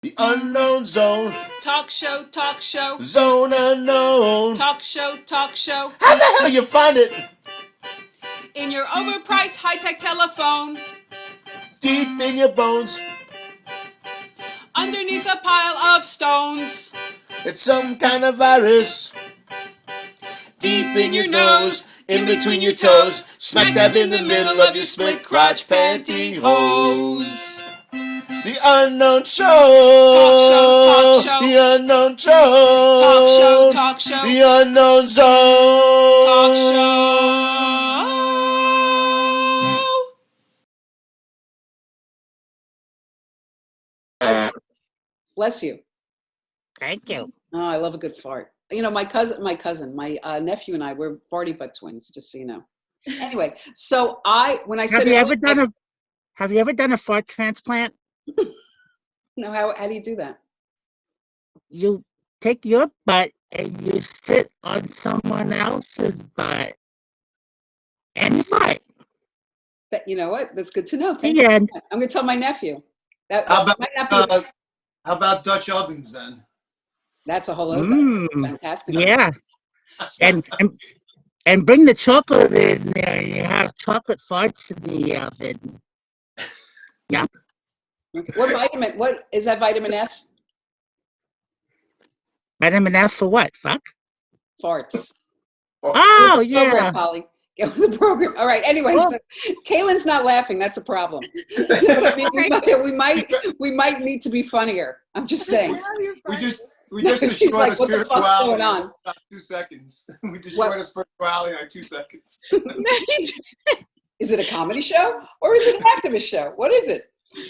The unknown zone. Talk show, talk show. Zone unknown. Talk show, talk show. How the hell you find it? In your overpriced high-tech telephone. Deep in your bones. Underneath a pile of stones. It's some kind of virus. Deep in your nose, in between your toes, smack dab in the middle of your split crotch pantyhose. The unknown show. Talk show. The unknown show. Talk show. The unknown zone. Talk show. Bless you. Thank you. Oh, I love a good fart. You know, my nephew and I, we're farty butt twins, just so you know. Anyway, so when I said, Have you ever done a fart transplant? No, how do you do that? You take your butt and you sit on someone else's butt and you fart. But you know what? That's good to know. The end. I'm going to tell my nephew. That How might not be. how about Dutch ovens then? That's a whole other fantastic. Yeah. And bring the chocolate in there. You have chocolate farts in the oven. Yeah. Okay. What is that vitamin F? Vitamin F for what? Fuck? Farts. Oh, yeah. Program, Polly. Get with the program. All right. Anyway, so Kaylyn's not laughing. That's a problem. I mean, we might need to be funnier. I'm just saying. We just destroyed like, a spirituality in on? about 2 seconds. We destroyed a spirituality in 2 seconds. Is it a comedy show or is it an activist show? What is it?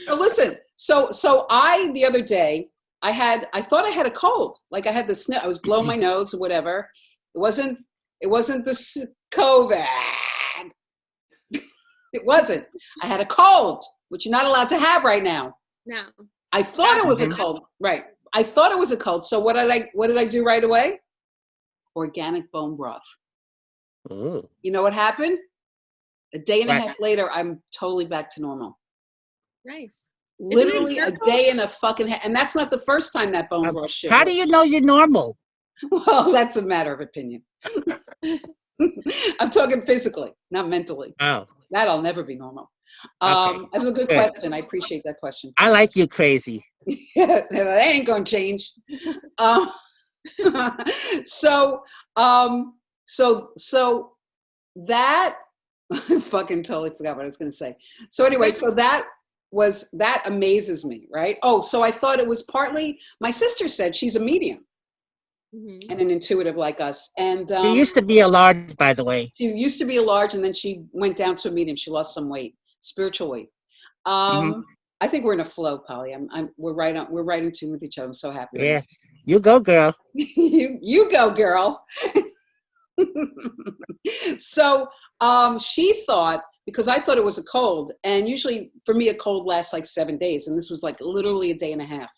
So listen. So I the other day I thought I had a cold. Like I had the sniff. I was blowing my nose or whatever. It wasn't the COVID. It wasn't. I had a cold, which you're not allowed to have right now. No. I thought it was a cold. Right. I thought it was a cold. So what did I do right away? Organic bone broth. Ooh. You know what happened? A day and a half later, I'm totally back to normal. Nice. Literally a day and a fucking half. And that's not the first time that bone broth shit. How do you know you're normal? Well, that's a matter of opinion. I'm talking physically, not mentally. Oh. That'll never be normal. Okay. That was a good question. I appreciate that question. I like you crazy. Yeah, that ain't gonna change. So that I fucking totally forgot what I was gonna say. So anyway, so that amazes me, right? Oh, so I thought it was partly my sister said she's a medium and an intuitive like us. And You used to be a large, by the way. she used to be a large, and then she went down to a medium. She lost some weight, spiritual weight. I think we're in a flow, Polly. We're right in tune with each other. I'm so happy. Yeah, you go, girl. you go, girl. So she thought, because I thought it was a cold, and usually for me a cold lasts like 7 days, and this was like literally a day and a half.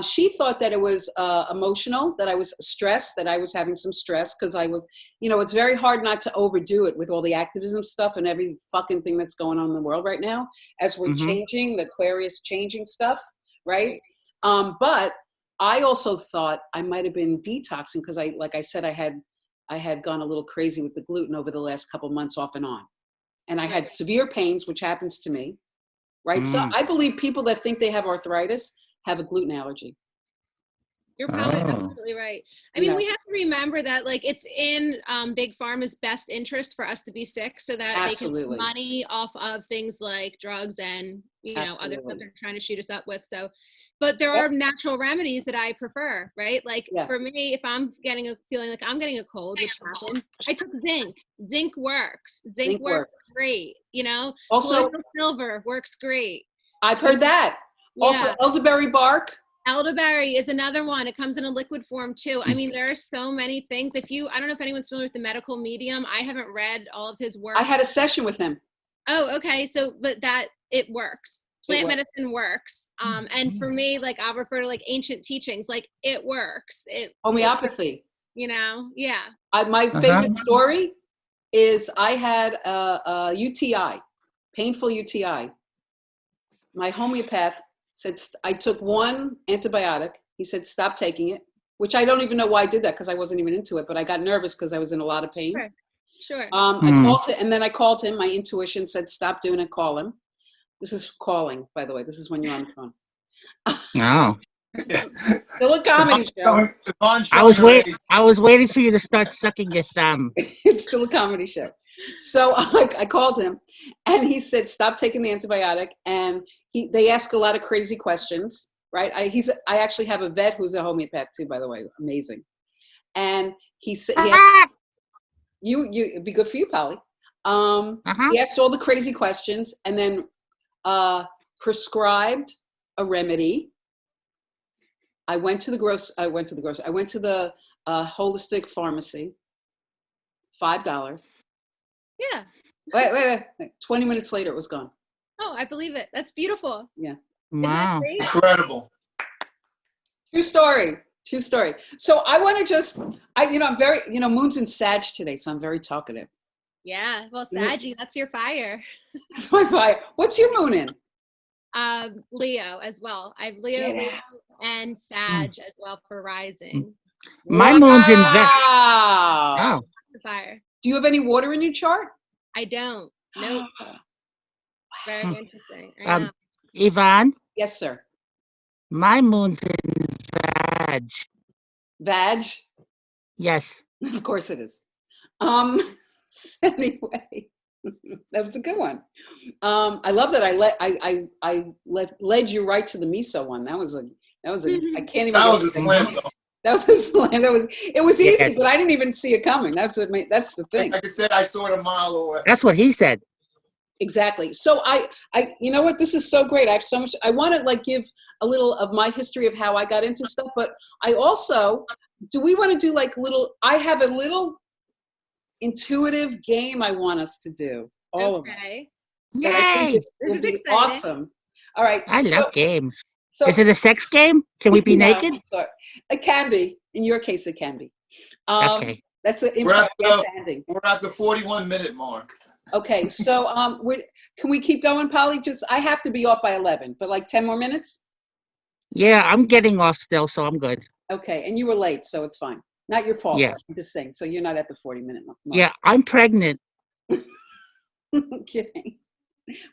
She thought that it was emotional, that I was stressed, that I was having some stress because I was, it's very hard not to overdo it with all the activism stuff and every fucking thing that's going on in the world right now as we're changing, the Aquarius changing stuff, right? But I also thought I might have been detoxing because like I said, I had gone a little crazy with the gluten over the last couple months off and on. And I had severe pains, which happens to me, right? So I believe people that think they have arthritis have a gluten allergy. You're probably absolutely right. I mean, we have to remember that, like, it's in Big Pharma's best interest for us to be sick so that they can make money off of things like drugs and, other stuff they're trying to shoot us up with. So, but there are natural remedies that I prefer, right? Like for me, if I'm feeling like I'm getting a cold, which happened, I took zinc. Zinc works. Zinc works great. Also, silver works great. I've heard that. Yeah. Also, elderberry bark. Elderberry is another one. It comes in a liquid form too. I mean, there are so many things. I don't know if anyone's familiar with the medical medium. I haven't read all of his work. I had a session with him. Oh, okay. So, but it works. Plant medicine works. And for me, like I'll refer to like ancient teachings, like it works. Homeopathy. Yeah. My favorite story is I had a UTI, painful UTI. My homeopath Said, I took one antibiotic. He said, stop taking it, which I don't even know why I did that because I wasn't even into it, but I got nervous because I was in a lot of pain. Sure. I called him, and then I called him. My intuition said, stop doing it, call him. This is calling, by the way. This is when you're on the phone. Oh. Still a comedy show. I was waiting for you to start sucking your thumb. It's still a comedy show. So I called him, and he said, stop taking the antibiotic. And they ask a lot of crazy questions, right? I actually have a vet who's a homeopath too, by the way. Amazing. And he said, it'd be good for you, Polly. He asked all the crazy questions and then prescribed a remedy. I went to the holistic pharmacy. $5. Yeah. Wait. 20 minutes later, it was gone. Oh, I believe it. That's beautiful. Yeah. Wow. Isn't that great? Incredible. True story. So I want to I'm very, Moon's in Sag today, so I'm very talkative. Yeah. Well, Saggy, that's your fire. That's my fire. What's your moon in? Leo as well. I have Leo and Sag as well for rising. My moon's in Veg. Wow. Oh. It's a fire. Do you have any water in your chart? I don't. Nope. Very interesting. Yvonne? Yes, sir. My moon's in Veg. Vag? Yes. Of course it is. Anyway, that was a good one. I love that I led you right to the miso one. That was a I can't even. That was a slam dunk. That was a slam. It was easy, but I didn't even see it coming. That's the thing. Like I said, I saw it a mile away. That's what he said. Exactly. So I you know what? This is so great. I have so much. I want to give a little of my history of how I got into stuff, but I also, do we want to do I have a little intuitive game I want us to do. All of us. Yay! This is exciting. Awesome. All right. I love games. So, is it a sex game? Can we be naked? Sorry. It can be. In your case, it can be. Okay. That's an We're at the 41-minute mark. Okay, so can we keep going, Polly? I have to be off by 11, but 10 more minutes? Yeah, I'm getting off still, so I'm good. Okay, and you were late, so it's fine. Not your fault. Yeah. I'm just saying. So you're not at the 40-minute mark. Yeah, I'm pregnant. Kidding.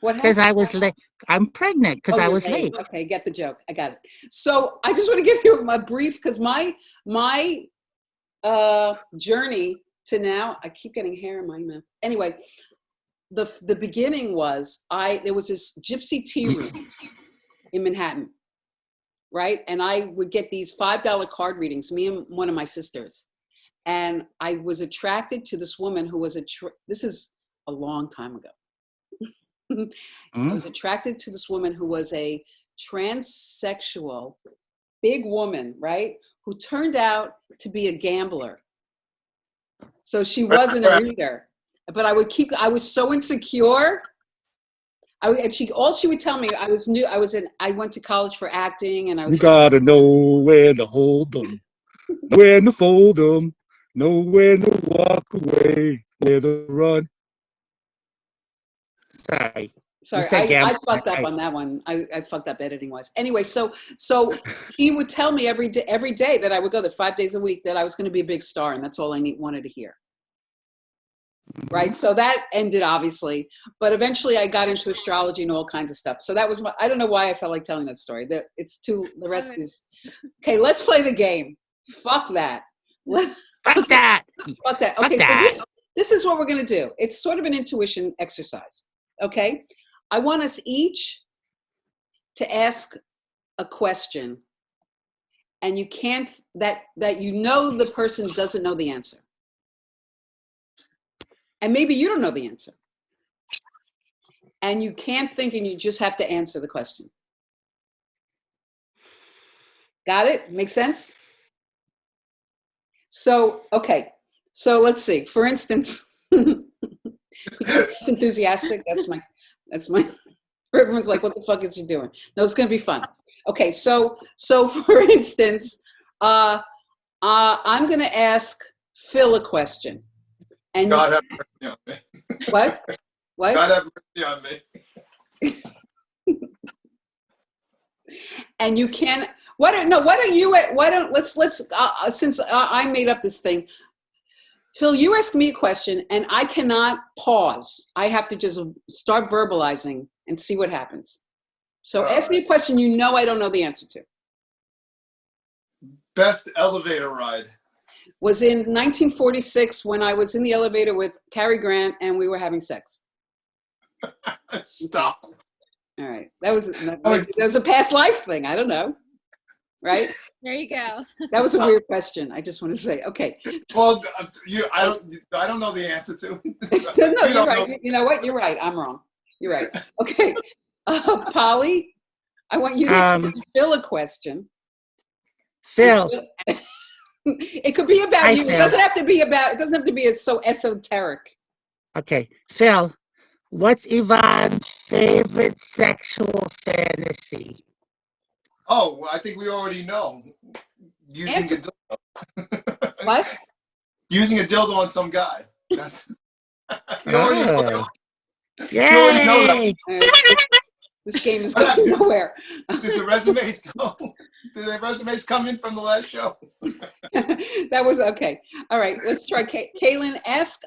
What happened? Because I was late. I'm pregnant because I was late. Okay, get the joke. I got it. So I just want to give you a brief, because my journey to now, I keep getting hair in my mouth. Anyway, the beginning was there was this gypsy tea room in Manhattan, right? And I would get these $5 card readings, me and one of my sisters. And I was attracted to this woman who was this is a long time ago. I was attracted to this woman who was a transsexual, big woman, right? Who turned out to be a gambler. So she wasn't a reader, but I was so insecure. All she would tell me, I went to college for acting, and I was. You gotta know when to hold them, when to fold them, know when to walk away, where to run. Sorry, I fucked up on that one. I fucked up editing wise. Anyway, so he would tell me every day that I would go there 5 days a week, that I was going to be a big star, and that's all I wanted to hear. Right. So that ended, obviously, but eventually I got into astrology and all kinds of stuff. So that was I don't know why I felt like telling that story. The rest is okay. Let's play the game. Fuck that. Fuck that. Fuck that. Okay. So this is what we're going to do. It's sort of an intuition exercise. Okay. I want us each to ask a question, and you can't, that the person doesn't know the answer. And maybe you don't know the answer. And you can't think, and you just have to answer the question. Got it? Make sense? So, okay. So let's see. For instance, enthusiastic. That's my, everyone's like, what the fuck is she doing? No, it's going to be fun. Okay. So for instance, I'm going to ask Phil a question. And God have mercy on me. What? God have mercy on me. And you can't, why don't, since I made up this thing, Phil, you ask me a question and I cannot pause. I have to just start verbalizing and see what happens. So ask me a question you know I don't know the answer to. Best elevator ride? Was in 1946 when I was in the elevator with Cary Grant and we were having sex. Stop. All right. That was a past life thing. I don't know. Right? There you go. That was a weird question. I just want to say, okay. Well, I don't know the answer to. No, you're right. You know what? You're right. I'm wrong. You're right. Okay. Polly, I want you to ask Phil a question. Phil. It could be about you. Phil. It doesn't have to be so esoteric. Okay. Phil, what's Yvonne's favorite sexual fantasy? Oh, well, I think we already know. Using a dildo. What? Using a dildo on some guy. That's, you already know that. Yay! You already know that. This game is going nowhere. Did the resumes go? Did the resumes come in from the last show? That was okay. All right, let's try. Kaylyn, ask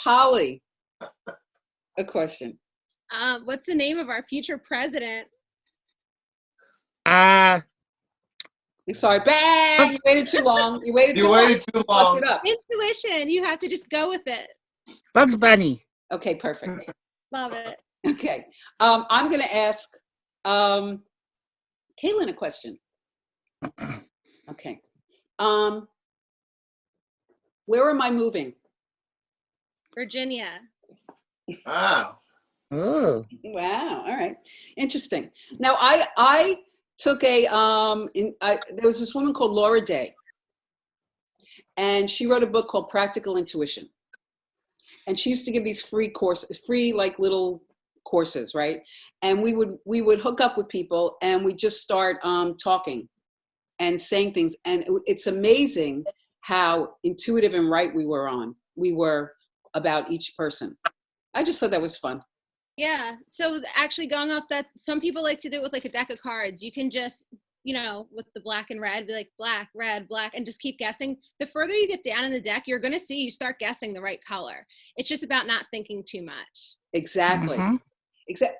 Polly a question. What's the name of our future president? Sorry, bang! You waited too long. You waited too long. It up. Intuition. You have to just go with it. Bugs Bunny. Okay, perfect. Love it. Okay, I'm going to ask Kaylyn a question. Okay, where am I moving? Virginia. Wow. Oh. Wow. All right. Interesting. Now, I took a there was this woman called Laura Day, and she wrote a book called Practical Intuition, and she used to give these free like little courses, right? And we would hook up with people and we just start talking and saying things, and it's amazing how intuitive and right we were about each person. I just thought that was fun. Yeah. So actually going off that, some people like to do it with like a deck of cards. You can just, with the black and red, be like black, red, black, and just keep guessing. The further you get down in the deck, you're going to see you start guessing the right color. It's just about not thinking too much. Exactly. Mm-hmm.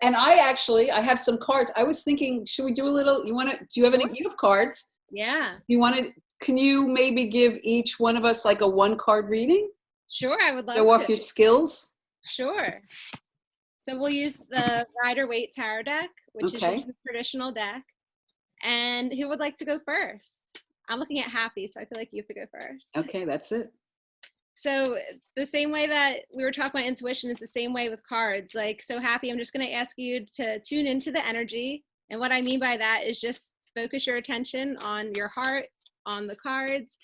And I have some cards. I was thinking, should we do a little, do you have you have cards? Yeah. Can you maybe give each one of us like a 1-card reading? Sure, I would love to. Show off your skills? Sure. So we'll use the Rider-Waite Tarot deck, which is just a traditional deck. And who would like to go first? I'm looking at Happy, so I feel like you have to go first. Okay, that's it. So the same way that we were talking about intuition is the same way with cards. Like, so Happy, I'm just going to ask you to tune into the energy. And what I mean by that is just focus your attention on your heart, on the cards.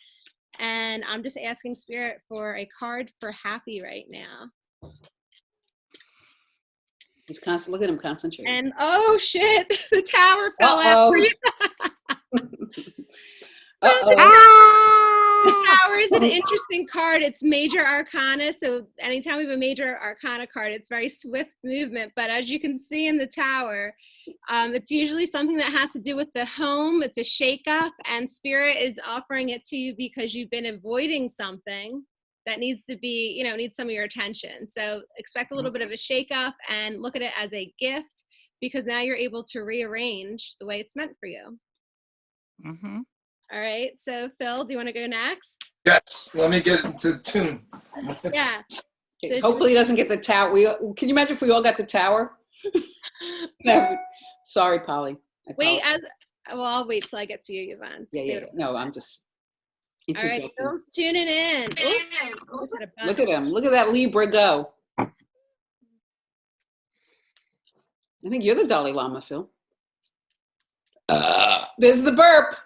And I'm just asking Spirit for a card for Happy right now. Look at him concentrating. And oh shit, the tower fell out for you. The tower is an interesting card. It's major arcana. So anytime we have a major arcana card, it's very swift movement. But as you can see in the tower, it's usually something that has to do with the home. It's a shakeup, and Spirit is offering it to you because you've been avoiding something that needs to be, needs some of your attention. So expect a little bit of a shakeup and look at it as a gift, because now you're able to rearrange the way it's meant for you. Mm-hmm. All right. So Phil, do you want to go next? Yes. Let me get into tune. Yeah. So hopefully he doesn't get the tower. Can you imagine if we all got the tower? No. Sorry, Polly. Wait, I'll wait till I get to you, Yvonne. Yeah. No, I'm just. All right, Phil's tuning in. Ooh, look at him. Look at that Libra go. I think you're the Dalai Lama, Phil. There's the burp.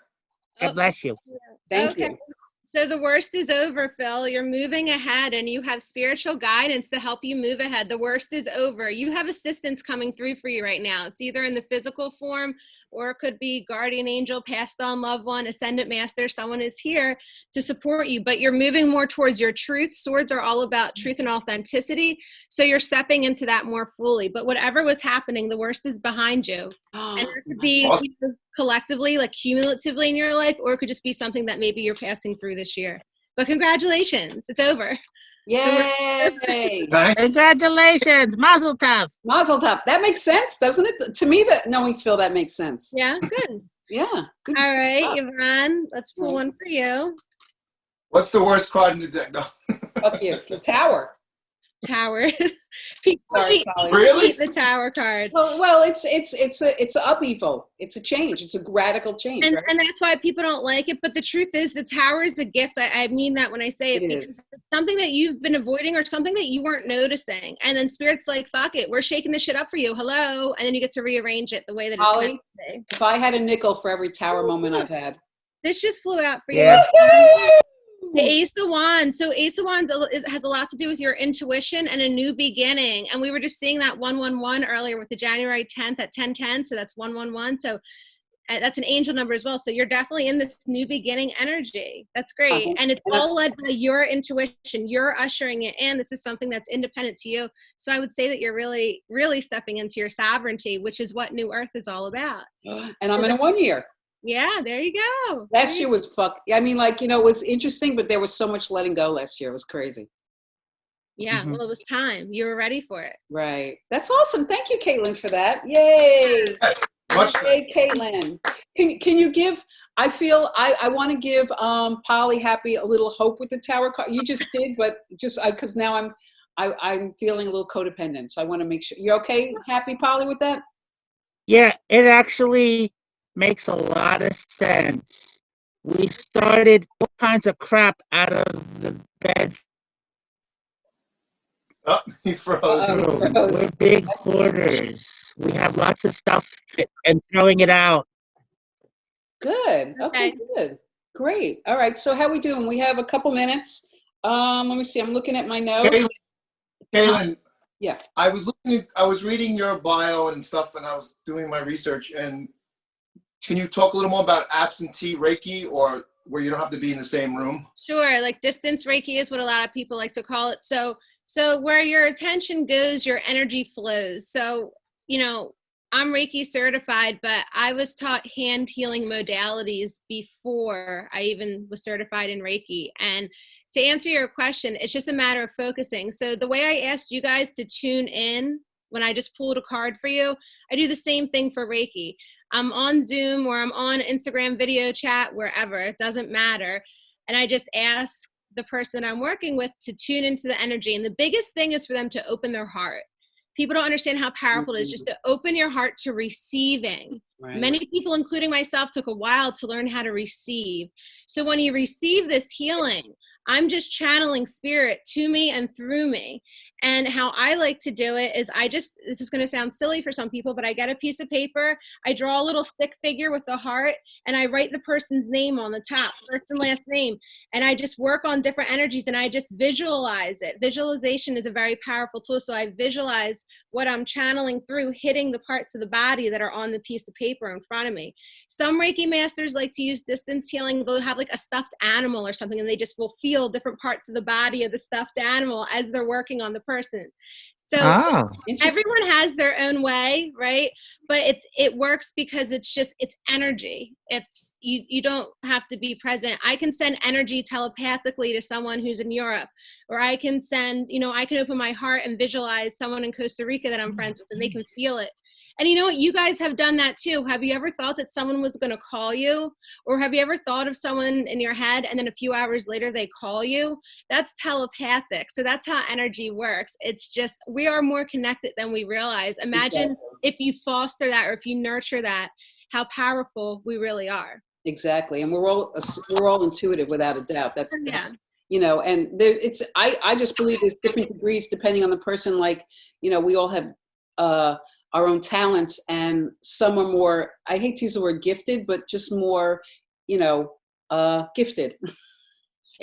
God bless you. Thank you. So the worst is over, Phil. You're moving ahead and you have spiritual guidance to help you move ahead. The worst is over. You have assistance coming through for you right now. It's either in the physical form or it could be guardian angel, passed on loved one, ascendant master. Someone is here to support you, but you're moving more towards your truth. Swords are all about truth and authenticity. So you're stepping into that more fully. But whatever was happening, the worst is behind you. And it could be collectively, like cumulatively in your life, or it could just be something that maybe you're passing through this year. But congratulations, it's over. Yay! Congratulations, Mazel Tov. Mazel Tov. That makes sense, doesn't it? To me, that knowing Phil, that makes sense. Yeah, good. Yeah, good. All right, Yvonne, let's pull one for you. What's the worst card in the deck? No. Fuck you. The Tower. Tower. People hate the Tower card. Well, it's a upheaval. It's a change. It's a radical change, and, right? and that's why people don't like it. But the truth is, the Tower is a gift. I mean that when I say it, because it's something that you've been avoiding or something that you weren't noticing. And then Spirit's like, fuck it, we're shaking this shit up for you. Hello, and then you get to rearrange it the way that it's meant to be. If I had a nickel for every Tower moment I've had, this just flew out for Yeah. you. The Ace of Wands. So Ace of Wands has a lot to do with your intuition and a new beginning. And we were just seeing that 111 earlier with the January 10th at 10:10. So that's 111. So that's an angel number as well. So you're definitely in this new beginning energy. That's great. And it's all led by your intuition. You're ushering it in. This is something that's independent to you. So I would say that you're really, really stepping into your sovereignty, which is what New Earth is all about. And I'm in a 1 year. Yeah, there you go. Last year was I mean, like, it was interesting, but there was so much letting go last year. It was crazy. Yeah, well, it was time. You were ready for it. Right. That's awesome. Thank you, Kaylyn, for that. Yay. Yes, much Yay, Kaylyn. Can you give, I feel, I want to give Polly Happy a little hope with the Tower card. You just did, but just, because now I'm feeling a little codependent. So I want to make sure. You're okay, Happy, Polly, with that? Yeah, it actually makes a lot of sense. We started all kinds of crap out of the bed. Oh, he froze. We're big hoarders. We have lots of stuff and throwing it out. Good. Okay, good. Great. All right. So how we doing? We have a couple minutes. Let me see. I'm looking at my notes. Kaylyn. Yeah. I was reading your bio and stuff, and I was doing my research. And can you talk a little more about absentee Reiki, or where you don't have to be in the same room? Sure. Like distance Reiki is what a lot of people like to call it. So where your attention goes, your energy flows. So, I'm Reiki certified, but I was taught hand healing modalities before I even was certified in Reiki. And to answer your question, it's just a matter of focusing. So the way I asked you guys to tune in when I just pulled a card for you, I do the same thing for Reiki. I'm on Zoom or I'm on Instagram video chat, wherever, it doesn't matter. And I just ask the person I'm working with to tune into the energy. And the biggest thing is for them to open their heart. People don't understand how powerful it is just to open your heart to receiving. Right. Many people, including myself, took a while to learn how to receive. So when you receive this healing, I'm just channeling spirit to me and through me. And how I like to do it is this is going to sound silly for some people, but I get a piece of paper, I draw a little stick figure with the heart, and I write the person's name on the top, first and last name. And I just work on different energies and I just visualize it. Visualization is a very powerful tool. So I visualize what I'm channeling through, hitting the parts of the body that are on the piece of paper in front of me. Some Reiki masters like to use distance healing. They'll have like a stuffed animal or something, and they just will feel different parts of the body of the stuffed animal as they're working on the person. So everyone has their own way, right? But it works because it's energy. It's you don't have to be present. I can send energy telepathically to someone who's in Europe, or I can send, I can open my heart and visualize someone in Costa Rica that I'm friends with, and they can feel it. And you know what? You guys have done that too. Have you ever thought that someone was going to call you? Or have you ever thought of someone in your head and then a few hours later they call you? That's telepathic. So that's how energy works. It's just, we are more connected than we realize. Imagine if you foster that, or if you nurture that, how powerful we really are. Exactly. And we're all intuitive without a doubt. That's and I just believe there's different degrees depending on the person. Like, we all have, our own talents, and some are more, I hate to use the word gifted, but just more, gifted.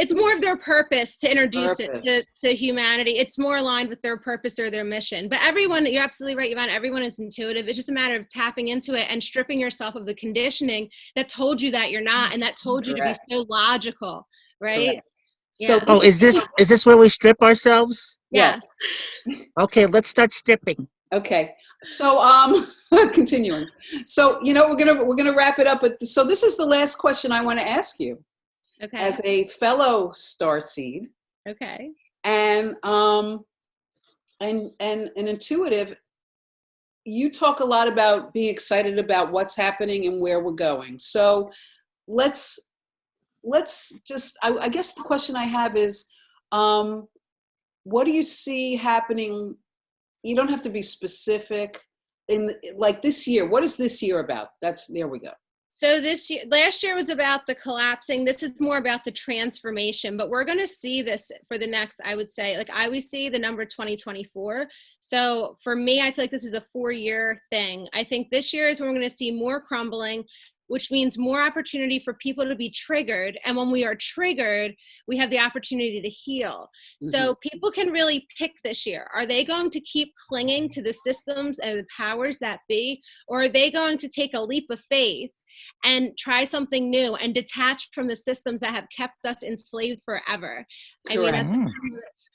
it's more of their purpose to introduce it to humanity. It's more aligned with their purpose or their mission. But everyone, you're absolutely right, Yvonne, everyone is intuitive. It's just a matter of tapping into it and stripping yourself of the conditioning that told you that you're not, and that told you to be so logical, right? So is this where we strip ourselves? Yes. Okay, let's start stripping. Okay. So continuing. So we're gonna wrap it up. But so this is the last question I want to ask you. Okay. As a fellow starseed. Okay. And an intuitive, you talk a lot about being excited about what's happening and where we're going. So let's just, I guess the question I have is, what do you see happening? You don't have to be specific in like this year. What is this year about? There we go. So last year was about the collapsing. This is more about the transformation, but we're going to see this for the next, I would say, like I always see the number 2024. So for me, I feel like this is a 4-year thing. I think this year is when we're going to see more crumbling, which means more opportunity for people to be triggered. And when we are triggered, we have the opportunity to heal. Mm-hmm. So people can really pick this year. Are they going to keep clinging to the systems and the powers that be? Or are they going to take a leap of faith and try something new and detach from the systems that have kept us enslaved forever? Correct. I mean, that's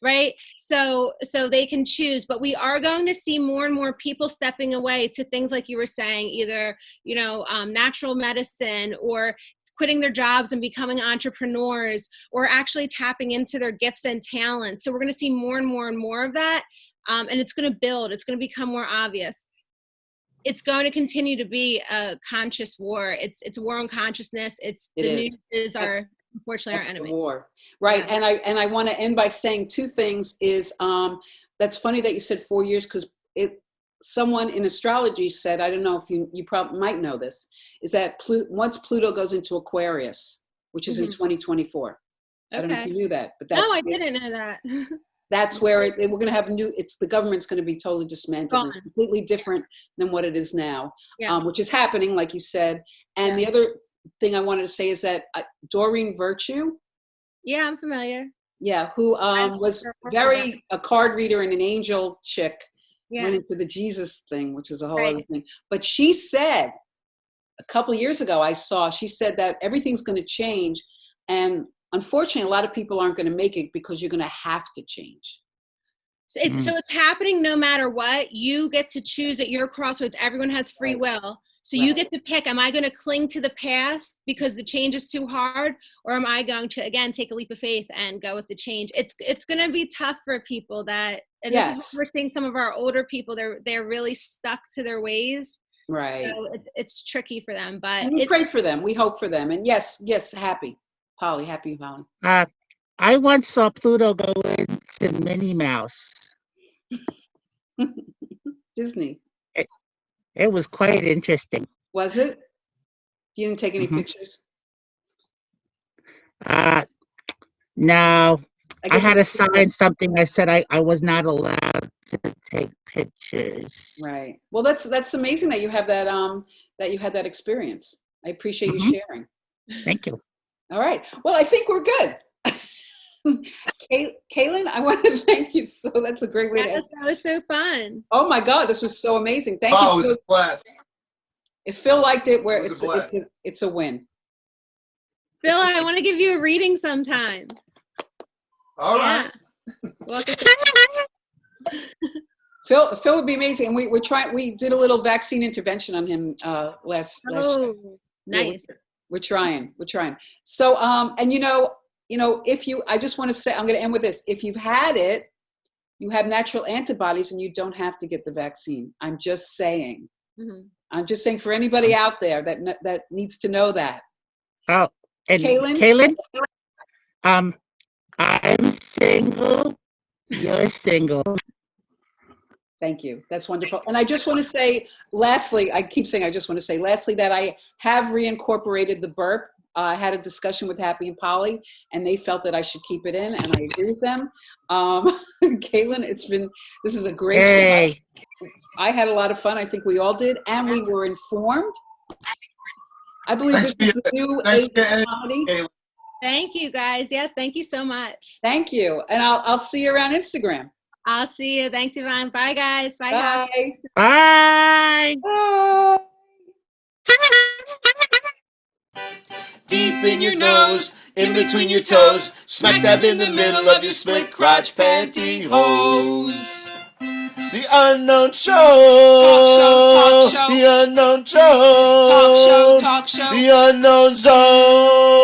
right. So they can choose, but we are going to see more and more people stepping away to things like you were saying, either, natural medicine, or quitting their jobs and becoming entrepreneurs, or actually tapping into their gifts and talents. So we're going to see more and more and more of that. And it's going to build, it's going to become more obvious. It's going to continue to be a conscious war. It's a war on consciousness. News is unfortunately our enemy. War. Right. Yeah. And I want to end by saying 2 things is, that's funny that you said 4 years, because someone in astrology said, I don't know if you probably might know this, is that once Pluto goes into Aquarius, which is in 2024. Okay. I don't know if you knew that, but I didn't know that. That's where we're going to have the government's going to be totally dismantled and completely different than what it is now, which is happening, like you said. And the other thing I wanted to say is that Doreen Virtue. Yeah, I'm familiar. Yeah, who was a card reader and an angel chick, went into the Jesus thing, which is a whole other thing. But she said, a couple of years ago, she said that everything's going to change. And unfortunately, a lot of people aren't going to make it because you're going to have to change. So it's happening no matter what. You get to choose at your crossroads. Everyone has free will. So you get to pick, am I going to cling to the past because the change is too hard? Or am I going to, again, take a leap of faith and go with the change? It's going to be tough for people this is what we're seeing, some of our older people, they're really stuck to their ways. Right. So it's tricky for them, but and we pray for them. We hope for them. And yes, happy Polly. I once saw Pluto go into Minnie Mouse. Disney. It was quite interesting. Was it? You didn't take any pictures? No. I had to sign something. I said I was not allowed to take pictures. Right. Well, that's amazing that you have that that you had that experience. I appreciate you sharing. Thank you. All right. Well, I think we're good. Kaylyn, I want to thank you. So that's a great way to end. That was so fun. Oh my God, this was so amazing. Thank you. Oh, it was a blast. If Phil liked it, it's a win. Phil, I want to give you a reading sometime. All right. Phil would be amazing. And we did a little vaccine intervention on him last year. Nice. Yeah, we're trying. So I just want to say, I'm going to end with this. If you've had it, you have natural antibodies and you don't have to get the vaccine. I'm just saying. Mm-hmm. I'm just saying for anybody out there that needs to know that. Oh, and Kaylyn, I'm single. You're single. Thank you. That's wonderful. And I just want to say, lastly, that I have reincorporated the burp. I had a discussion with Happy and Polly, and they felt that I should keep it in, and I agree with them. Kaylyn, this is a great show. I had a lot of fun. I think we all did, and we were informed. I believe this is a new age of comedy. Thank you, guys. Yes, thank you so much. Thank you. And I'll see you around Instagram. I'll see you. Thanks, Yvonne. Bye, guys. Bye, Bye. Bye. Bye. Deep in your nose, in between your toes, smack dab in the middle of your split crotch pantyhose. The unknown show. Talk show. The unknown show. Talk show. The unknown zone.